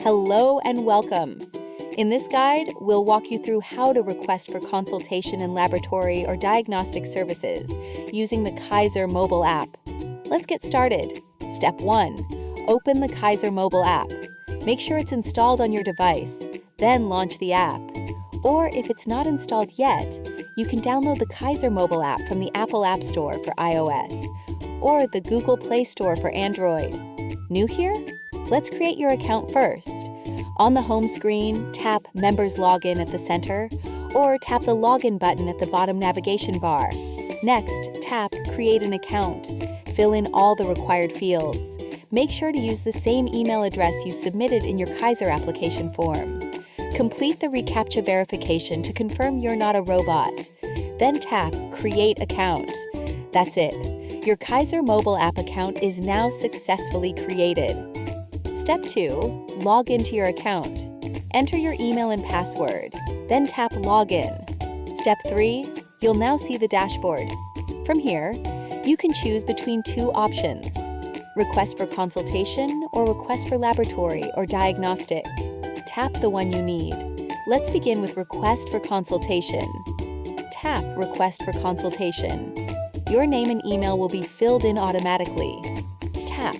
Hello and welcome. In this guide, we'll walk you through how to request for consultation in laboratory or diagnostic services using the Kaiser mobile app. Let's get started. Step 1. Open the Kaiser mobile app. Make sure it's installed on your device, then launch the app. Or if it's not installed yet, you can download the Kaiser mobile app from the Apple App Store for iOS or the Google Play Store for Android. New here? Let's create your account first. On the home screen, tap Members Login at the center, or tap the Login button at the bottom navigation bar. Next, tap Create an Account. Fill in all the required fields. Make sure to use the same email address you submitted in your Kaiser application form. Complete the reCAPTCHA verification to confirm you're not a robot. Then tap Create Account. That's it. Your Kaiser mobile app account is now successfully created. Step 2. Log into your account. Enter your email and password, then tap Login. Step 3. You'll now see the dashboard. From here, you can choose between two options: Request for consultation or Request for laboratory or diagnostic. Tap the one you need. Let's begin with Request for consultation. Tap Request for consultation. Your name and email will be filled in automatically. Tap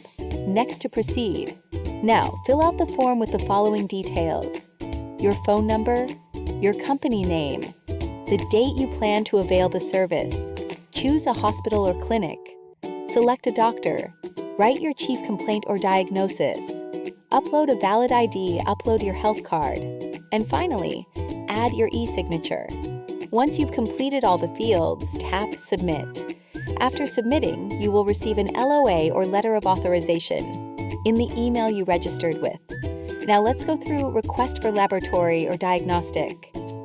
Next to proceed. Now, fill out the form with the following details: your phone number, your company name, the date you plan to avail the service, choose a hospital or clinic, select a doctor, write your chief complaint or diagnosis, upload a valid ID, upload your health card, and finally, add your e-signature. Once you've completed all the fields, tap Submit. After submitting, you will receive an LOA or letter of authorization in the email you registered with. Now let's go through Request for laboratory or diagnostic.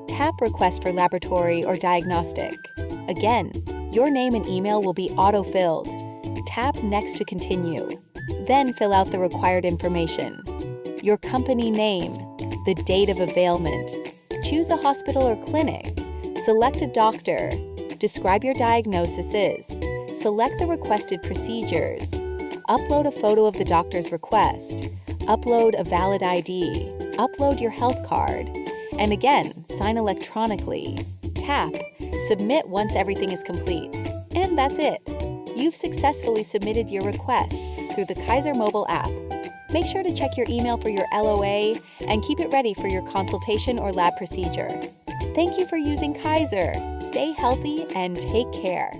Tap Request for laboratory or diagnostic. Again, your name and email will be auto-filled. Tap Next to continue. Then fill out the required information: your company name, the date of availment, choose a hospital or clinic, select a doctor, describe your diagnosis, select the requested procedures, upload a photo of the doctor's request, upload a valid ID, upload your health card, and again, sign electronically. Tap Submit once everything is complete. And that's it. You've successfully submitted your request through the Kaiser mobile app. Make sure to check your email for your LOA and keep it ready for your consultation or lab procedure. Thank you for using Kaiser. Stay healthy and take care.